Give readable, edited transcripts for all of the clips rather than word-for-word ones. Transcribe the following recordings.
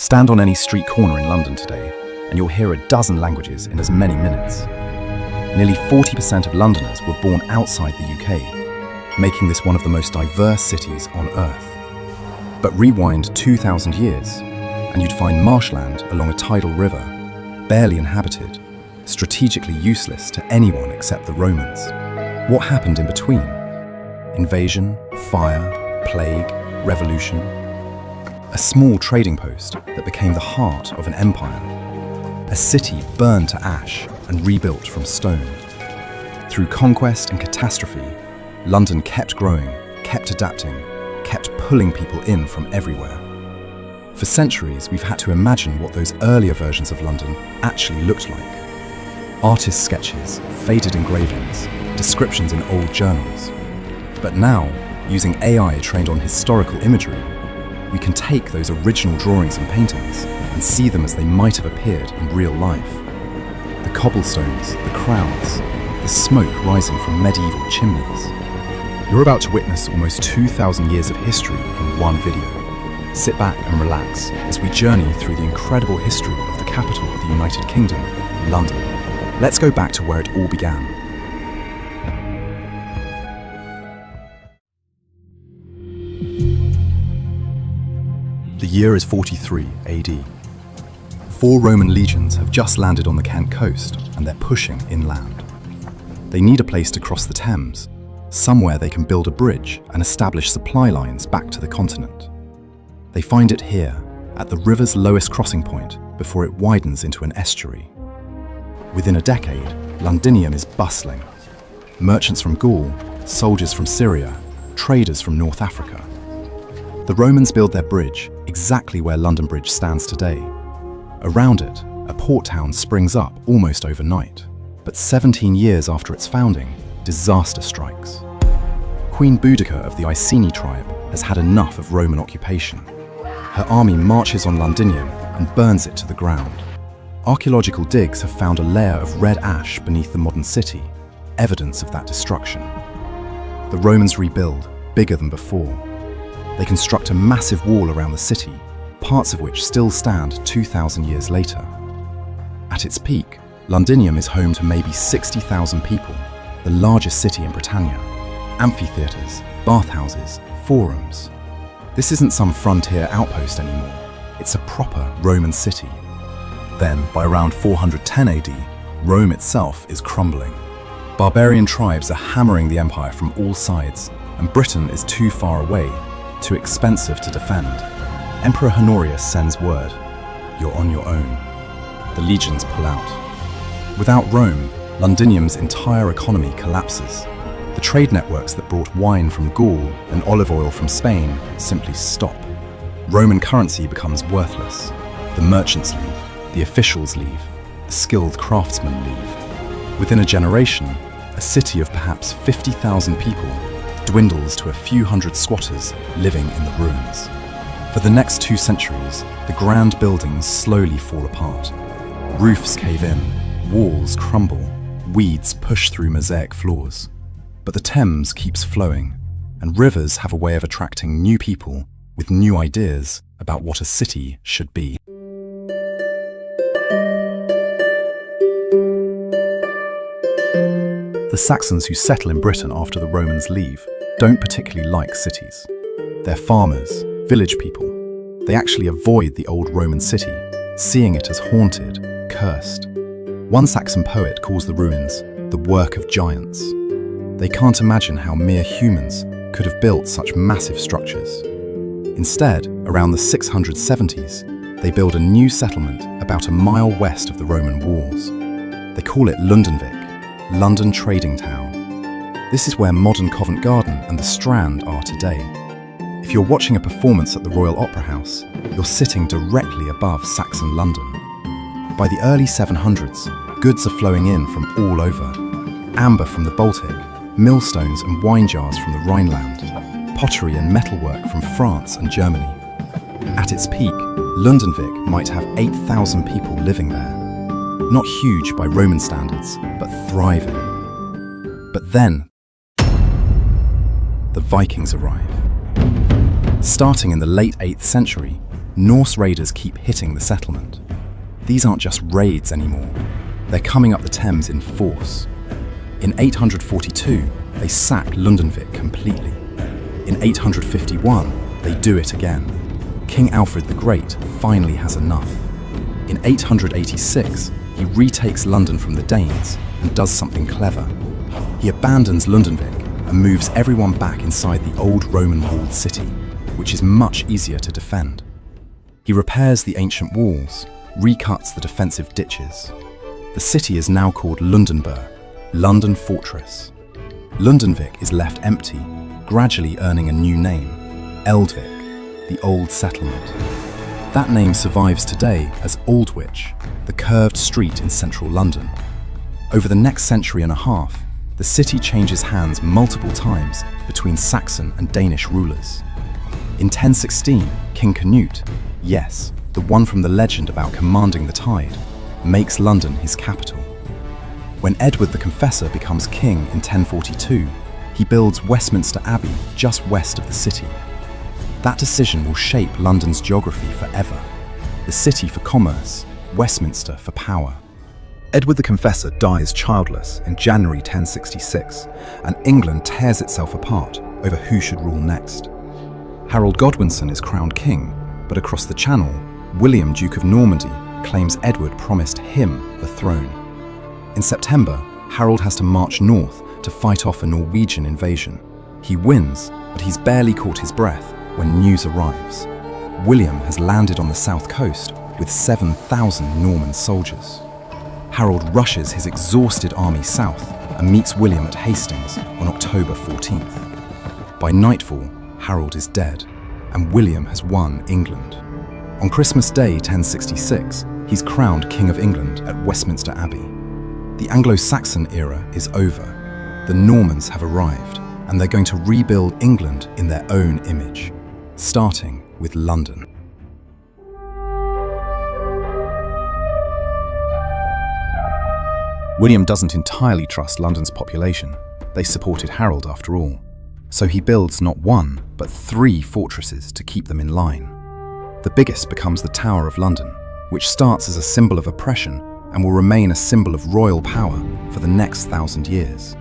Stand on any street corner in London today, and you'll hear a dozen languages in as many minutes. Nearly 40% of Londoners were born outside the UK, making this one of the most diverse cities on Earth. But rewind 2,000 years, and you'd find marshland along a tidal river, barely inhabited, strategically useless to anyone except the Romans. What happened in between? Invasion, fire, plague, revolution. A small trading post that became the heart of an empire. A city burned to ash and rebuilt from stone. Through conquest and catastrophe, London kept growing, kept adapting, kept pulling people in from everywhere. For centuries, we've had to imagine what those earlier versions of London actually looked like. Artist sketches, faded engravings, descriptions in old journals. But now, using AI trained on historical imagery, we can take those original drawings and paintings and see them as they might have appeared in real life. The cobblestones, the crowds, the smoke rising from medieval chimneys. You're about to witness almost 2,000 years of history in one video. Sit back and relax as we journey through the incredible history of the capital of the United Kingdom, London. Let's go back to where it all began. The year is 43 AD. 4 Roman legions have just landed on the Kent coast and they're pushing inland. They need a place to cross the Thames, somewhere they can build a bridge and establish supply lines back to the continent. They find it here, at the river's lowest crossing point before it widens into an estuary. Within a decade, Londinium is bustling. Merchants from Gaul, soldiers from Syria, traders from North Africa. The Romans build their bridge exactly where London Bridge stands today. Around it, a port town springs up almost overnight. But 17 years after its founding, disaster strikes. Queen Boudica of the Iceni tribe has had enough of Roman occupation. Her army marches on Londinium and burns it to the ground. Archaeological digs have found a layer of red ash beneath the modern city, evidence of that destruction. The Romans rebuild, bigger than before. They construct a massive wall around the city, parts of which still stand 2,000 years later. At its peak, Londinium is home to maybe 60,000 people, the largest city in Britannia. Amphitheatres, bathhouses, forums. This isn't some frontier outpost anymore. It's a proper Roman city. Then, by around 410 AD, Rome itself is crumbling. Barbarian tribes are hammering the empire from all sides, and Britain is too far away, too expensive to defend. Emperor Honorius sends word, "You're on your own." The legions pull out. Without Rome, Londinium's entire economy collapses. The trade networks that brought wine from Gaul and olive oil from Spain simply stop. Roman currency becomes worthless. The merchants leave, the officials leave, the skilled craftsmen leave. Within a generation, a city of perhaps 50,000 people dwindles to a few hundred squatters living in the ruins. For the next 2 centuries, the grand buildings slowly fall apart. Roofs cave in, walls crumble, weeds push through mosaic floors. But the Thames keeps flowing, and rivers have a way of attracting new people with new ideas about what a city should be. The Saxons who settle in Britain after the Romans leave don't particularly like cities. They're farmers, village people. They actually avoid the old Roman city, seeing it as haunted, cursed. One Saxon poet calls the ruins the work of giants. They can't imagine how mere humans could have built such massive structures. Instead, around the 670s, they build a new settlement about a mile west of the Roman walls. They call it Londonvic, London Trading Town. This is where modern Covent Garden and the Strand are today. If you're watching a performance at the Royal Opera House, you're sitting directly above Saxon London. By the early 700s, goods are flowing in from all over. Amber from the Baltic, millstones and wine jars from the Rhineland, pottery and metalwork from France and Germany. At its peak, Londonvic might have 8,000 people living there. Not huge by Roman standards, but thriving. But then, the Vikings arrive. Starting in the late 8th century, Norse raiders keep hitting the settlement. These aren't just raids anymore. They're coming up the Thames in force. In 842, they sack Londonvik completely. In 851, they do it again. King Alfred the Great finally has enough. In 886, he retakes London from the Danes and does something clever. He abandons Londonvik and moves everyone back inside the old Roman-walled city, which is much easier to defend. He repairs the ancient walls, recuts the defensive ditches. The city is now called Lundenburg, London Fortress. Lundonvik is left empty, gradually earning a new name, Eldvik, the Old Settlement. That name survives today as Aldwych, the curved street in central London. Over the next century and a half, the city changes hands multiple times between Saxon and Danish rulers. In 1016, King Canute, yes, the one from the legend about commanding the tide, makes London his capital. When Edward the Confessor becomes king in 1042, he builds Westminster Abbey just west of the city. That decision will shape London's geography forever. The city for commerce, Westminster for power. Edward the Confessor dies childless in January 1066, and England tears itself apart over who should rule next. Harold Godwinson is crowned king, but across the Channel, William, Duke of Normandy, claims Edward promised him the throne. In September, Harold has to march north to fight off a Norwegian invasion. He wins, but he's barely caught his breath when news arrives. William has landed on the south coast with 7,000 Norman soldiers. Harold rushes his exhausted army south and meets William at Hastings on October 14th. By nightfall, Harold is dead, and William has won England. On Christmas Day 1066, he's crowned King of England at Westminster Abbey. The Anglo-Saxon era is over. The Normans have arrived, and they're going to rebuild England in their own image, starting with London. William doesn't entirely trust London's population. They supported Harold after all. So he builds not one, but 3 fortresses to keep them in line. The biggest becomes the Tower of London, which starts as a symbol of oppression and will remain a symbol of royal power for the next 1,000 years.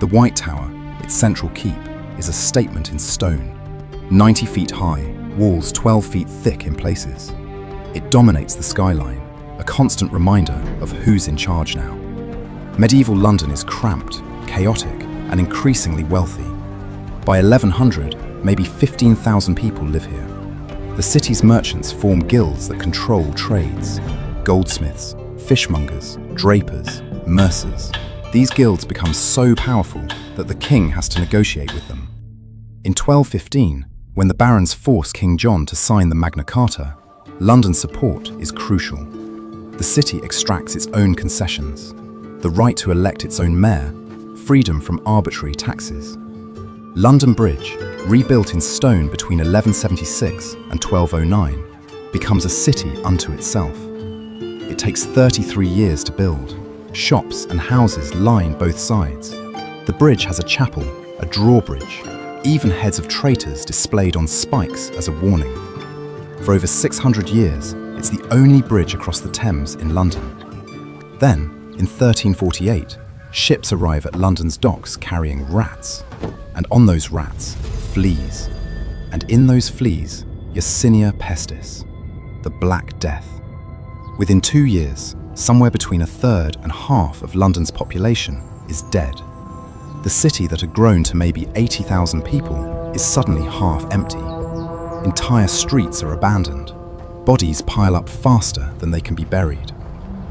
The White Tower, its central keep, is a statement in stone. 90 feet high, walls 12 feet thick in places. It dominates the skyline, a constant reminder of who's in charge now. Medieval London is cramped, chaotic, and increasingly wealthy. By 1100, maybe 15,000 people live here. The city's merchants form guilds that control trades. Goldsmiths, fishmongers, drapers, mercers. These guilds become so powerful that the king has to negotiate with them. In 1215, when the barons force King John to sign the Magna Carta, London's support is crucial. The city extracts its own concessions: the right to elect its own mayor, freedom from arbitrary taxes. London Bridge, rebuilt in stone between 1176 and 1209, becomes a city unto itself. It takes 33 years to build. Shops and houses line both sides. The bridge has a chapel, a drawbridge, even heads of traitors displayed on spikes as a warning. For over 600 years, it's the only bridge across the Thames in London. Then, in 1348, ships arrive at London's docks carrying rats, and on those rats, fleas. And in those fleas, Yersinia pestis, the Black Death. Within 2 years, somewhere between a third and half of London's population is dead. The city that had grown to maybe 80,000 people is suddenly half empty. Entire streets are abandoned. Bodies pile up faster than they can be buried.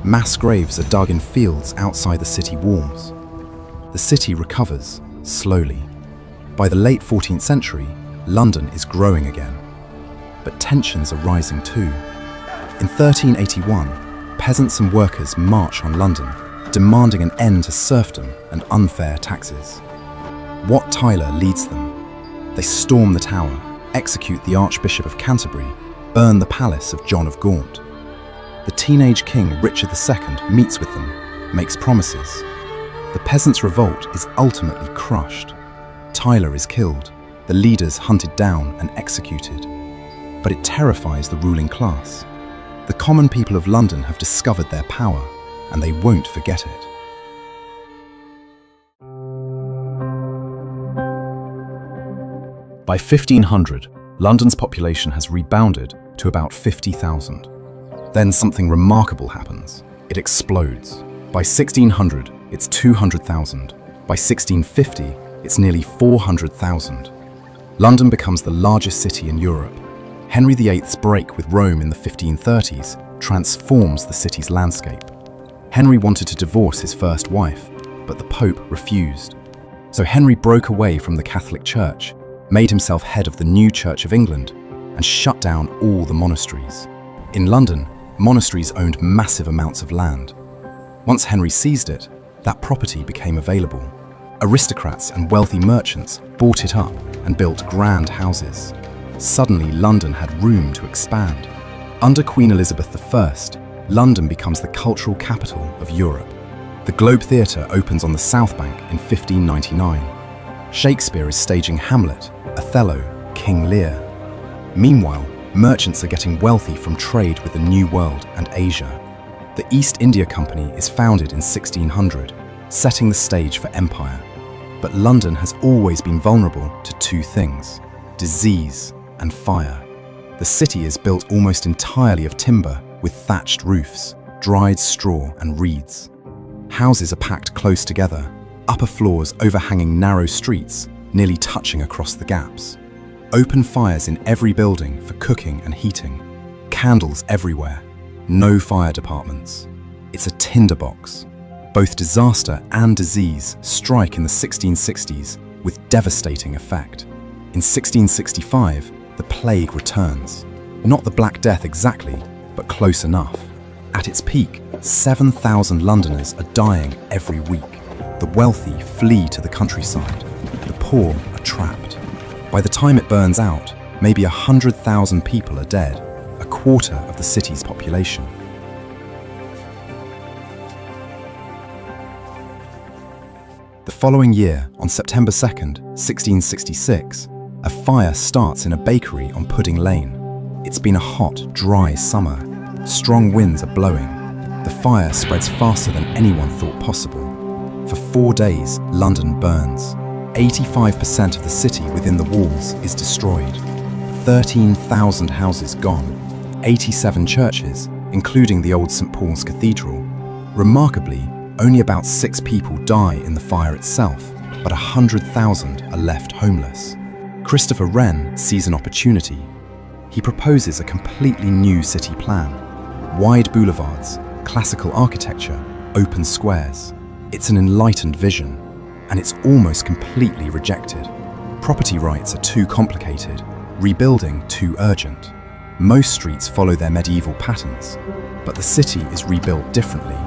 Mass graves are dug in fields outside the city walls. The city recovers, slowly. By the late 14th century, London is growing again. But tensions are rising too. In 1381, peasants and workers march on London, demanding an end to serfdom and unfair taxes. Wat Tyler leads them. They storm the tower, execute the Archbishop of Canterbury, burn the palace of John of Gaunt. The teenage King Richard II meets with them, makes promises. The peasants' revolt is ultimately crushed. Tyler is killed, the leaders hunted down and executed. but it terrifies the ruling class. The common people of London have discovered their power, and they won't forget it. By 1500, London's population has rebounded to about 50,000. Then something remarkable happens. It explodes. By 1600, it's 200,000. By 1650, it's nearly 400,000. London becomes the largest city in Europe. Henry VIII's break with Rome in the 1530s transforms the city's landscape. Henry wanted to divorce his first wife, but the Pope refused. So Henry broke away from the Catholic Church, made himself head of the new Church of England, and shut down all the monasteries. In London, monasteries owned massive amounts of land. Once Henry seized it, that property became available. Aristocrats and wealthy merchants bought it up and built grand houses. Suddenly, London had room to expand. Under Queen Elizabeth I, London becomes the cultural capital of Europe. The Globe Theatre opens on the South Bank in 1599. Shakespeare is staging Hamlet, Othello, King Lear. Meanwhile, merchants are getting wealthy from trade with the New World and Asia. The East India Company is founded in 1600, setting the stage for empire. But London has always been vulnerable to two things: disease and fire. The city is built almost entirely of timber with thatched roofs, dried straw and reeds. Houses are packed close together, upper floors overhanging narrow streets, nearly touching across the gaps. Open fires in every building for cooking and heating. Candles everywhere. No fire departments. It's a tinderbox. Both disaster and disease strike in the 1660s with devastating effect. In 1665, the plague returns. Not the Black Death exactly, but close enough. At its peak, 7,000 Londoners are dying every week. The wealthy flee to the countryside. The poor are trapped. By the time it burns out, maybe 100,000 people are dead, a quarter of the city's population. The following year, on September 2nd, 1666, a fire starts in a bakery on Pudding Lane. It's been a hot, dry summer. Strong winds are blowing. The fire spreads faster than anyone thought possible. For 4 days, London burns. 85% of the city within the walls is destroyed. 13,000 houses gone. 87 churches, including the old St. Paul's Cathedral. Remarkably, only about 6 people die in the fire itself, but 100,000 are left homeless. Christopher Wren sees an opportunity. He proposes a completely new city plan. Wide boulevards, classical architecture, open squares. It's an enlightened vision, and it's almost completely rejected. Property rights are too complicated, rebuilding too urgent. Most streets follow their medieval patterns, but the city is rebuilt differently.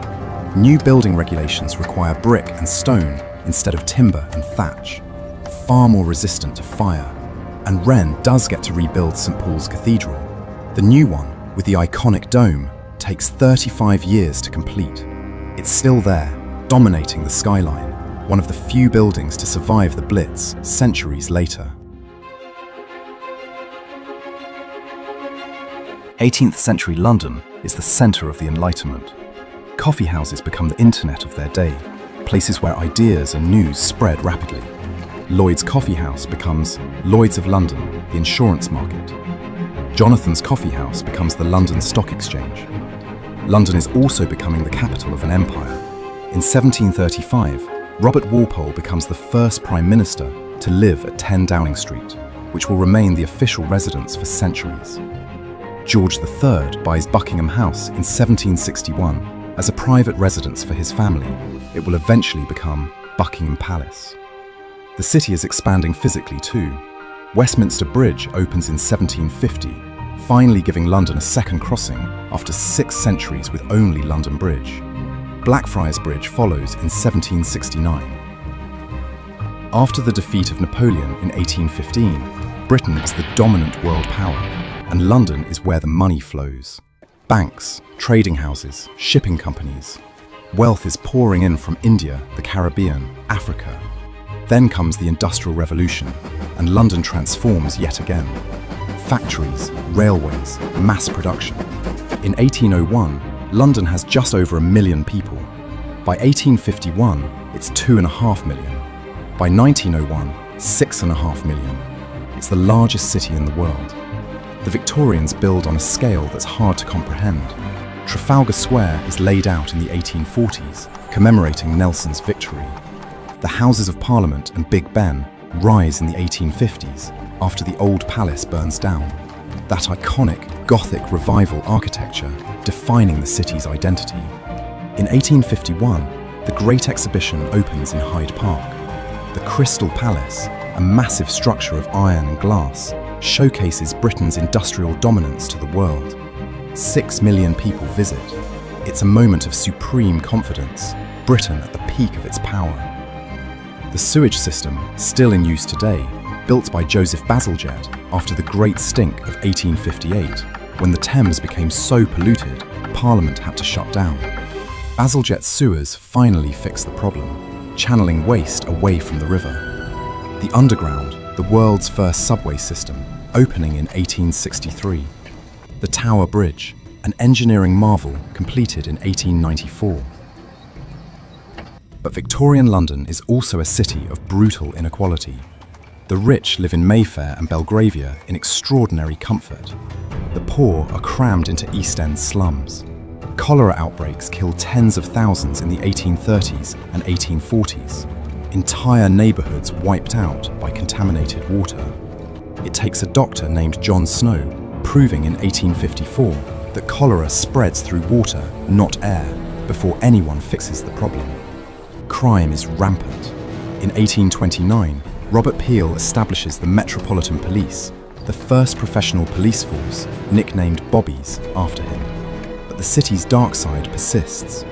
New building regulations require brick and stone instead of timber and thatch, far more resistant to fire. And Wren does get to rebuild St. Paul's Cathedral. The new one, with the iconic dome, takes 35 years to complete. It's still there, dominating the skyline, one of the few buildings to survive the Blitz centuries later. 18th century London is the centre of the Enlightenment. Coffee houses become the internet of their day, places where ideas and news spread rapidly. Lloyd's Coffee House becomes Lloyd's of London, the insurance market. Jonathan's Coffee House becomes the London Stock Exchange. London is also becoming the capital of an empire. In 1735, Robert Walpole becomes the first Prime Minister to live at 10 Downing Street, which will remain the official residence for centuries. George III buys Buckingham House in 1761 as a private residence for his family. It will eventually become Buckingham Palace. The city is expanding physically too. Westminster Bridge opens in 1750, finally giving London a second crossing after 6 centuries with only London Bridge. Blackfriars Bridge follows in 1769. After the defeat of Napoleon in 1815, Britain is the dominant world power, and London is where the money flows. Banks, trading houses, shipping companies. Wealth is pouring in from India, the Caribbean, Africa. Then comes the Industrial Revolution, and London transforms yet again. factories, railways, mass production. In 1801, London has just over 1 million people. By 1851, it's 2.5 million. By 1901, 6.5 million. It's the largest city in the world. The Victorians build on a scale that's hard to comprehend. Trafalgar Square is laid out in the 1840s, commemorating Nelson's victory. The Houses of Parliament and Big Ben rise in the 1850s after the old palace burns down. That iconic Gothic revival architecture defining the city's identity. In 1851, the Great Exhibition opens in Hyde Park. The Crystal Palace, a massive structure of iron and glass, showcases Britain's industrial dominance to the world. 6 million people visit. It's a moment of supreme confidence, Britain at the peak of its power. The sewage system, still in use today, built by Joseph Bazalgette after the Great Stink of 1858, when the Thames became so polluted, Parliament had to shut down. Bazalgette's sewers finally fixed the problem, channeling waste away from the river. The Underground, the world's first subway system, opening in 1863. The Tower Bridge, an engineering marvel completed in 1894. But Victorian London is also a city of brutal inequality. The rich live in Mayfair and Belgravia in extraordinary comfort. The poor are crammed into East End slums. Cholera outbreaks killed tens of thousands in the 1830s and 1840s. Entire neighbourhoods wiped out by contaminated water. It takes a doctor named John Snow proving in 1854 that cholera spreads through water, not air, before anyone fixes the problem. Crime is rampant. In 1829, Robert Peel establishes the Metropolitan Police, the first professional police force, nicknamed Bobbies after him. But the city's dark side persists.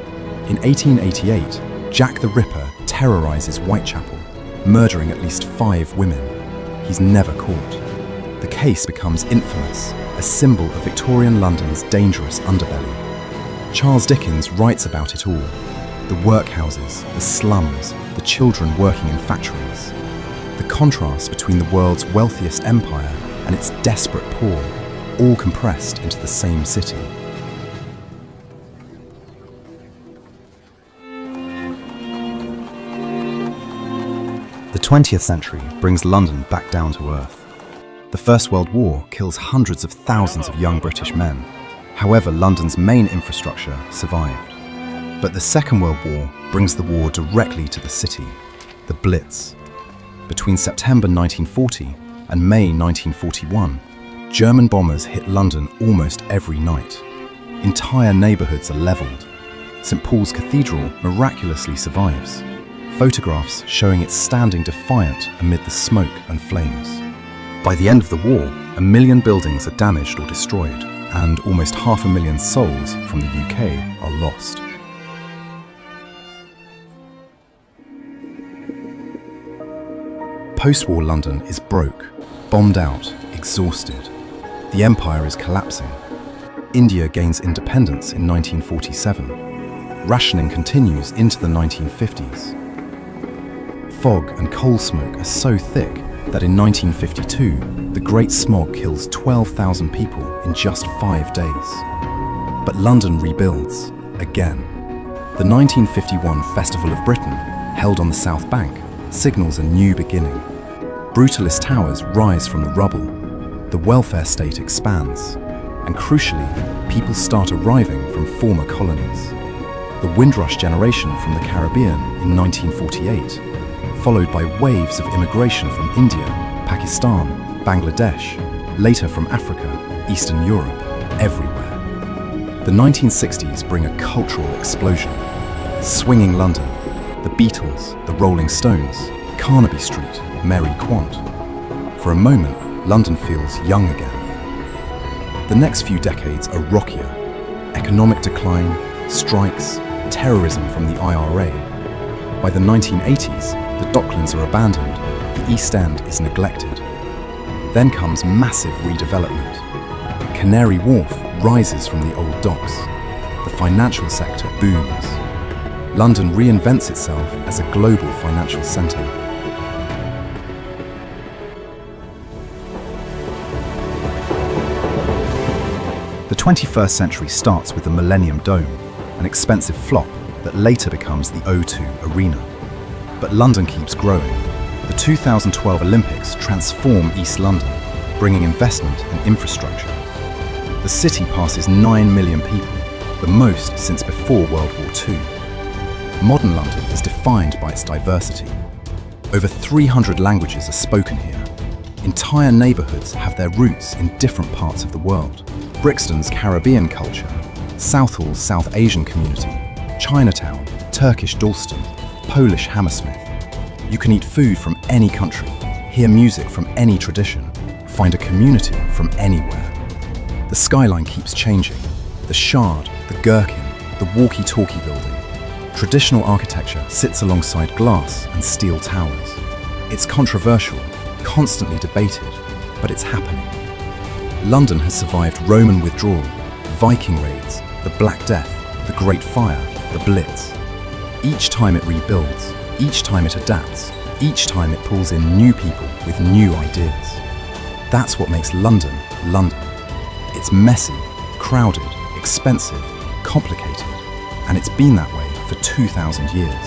In 1888, Jack the Ripper terrorizes Whitechapel, murdering at least 5 women. He's never caught. The case becomes infamous, a symbol of Victorian London's dangerous underbelly. Charles Dickens writes about it all. The workhouses, the slums, the children working in factories. The contrast between the world's wealthiest empire and its desperate poor, all compressed into the same city. The 20th century brings London back down to earth. The First World War kills hundreds of thousands of young British men. However, London's main infrastructure survived. But the Second World War brings the war directly to the city, the Blitz. Between September 1940 and May 1941, German bombers hit London almost every night. Entire neighbourhoods are levelled. St Paul's Cathedral miraculously survives. Photographs showing it standing defiant amid the smoke and flames. By the end of the war, 1 million buildings are damaged or destroyed, and almost 500,000 souls from the UK are lost. Post-war London is broke, bombed out, exhausted. The empire is collapsing. India gains independence in 1947. Rationing continues into the 1950s. Fog and coal smoke are so thick that in 1952, the Great Smog kills 12,000 people in just 5 days. But London rebuilds, again. The 1951 Festival of Britain, held on the South Bank, signals a new beginning. Brutalist towers rise from the rubble. The welfare state expands. And crucially, people start arriving from former colonies. The Windrush generation from the Caribbean in 1948, followed by waves of immigration from India, Pakistan, Bangladesh, later from Africa, Eastern Europe, everywhere. The 1960s bring a cultural explosion. Swinging London, the Beatles, the Rolling Stones, Carnaby Street, Mary Quant. For a moment, London feels young again. The next few decades are rockier. Economic decline, strikes, terrorism from the IRA. By the 1980s, the Docklands are abandoned, the East End is neglected. Then comes massive redevelopment. Canary Wharf rises from the old docks. The financial sector booms. London reinvents itself as a global financial centre. The 21st century starts with the Millennium Dome, an expensive flop that later becomes the O2 Arena. But London keeps growing. The 2012 Olympics transform East London, bringing investment and infrastructure. The city passes 9 million people, the most since before World War II. Modern London is defined by its diversity. Over 300 languages are spoken here. Entire neighbourhoods have their roots in different parts of the world. Brixton's Caribbean culture, Southall's South Asian community, Chinatown, Turkish Dalston, Polish Hammersmith. You can eat food from any country, hear music from any tradition, find a community from anywhere. The skyline keeps changing. The Shard, the Gherkin, the Walkie-Talkie building. Traditional architecture sits alongside glass and steel towers. It's controversial, constantly debated, but it's happening. London has survived Roman withdrawal, Viking raids, the Black Death, the Great Fire, the Blitz. Each time it rebuilds, each time it adapts, each time it pulls in new people with new ideas. That's what makes London, London. It's messy, crowded, expensive, complicated, and it's been that way for 2,000 years.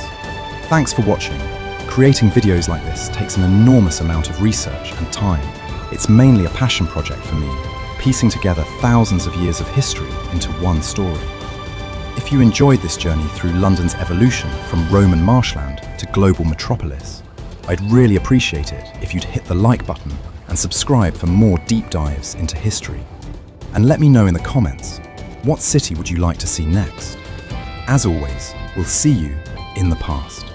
Thanks for watching. Creating videos like this takes an enormous amount of research and time. It's mainly a passion project for me, piecing together thousands of years of history into one story. If you enjoyed this journey through London's evolution from Roman marshland to global metropolis, I'd really appreciate it if you'd hit the like button and subscribe for more deep dives into history. And let me know in the comments, what city would you like to see next? As always, we'll see you in the past.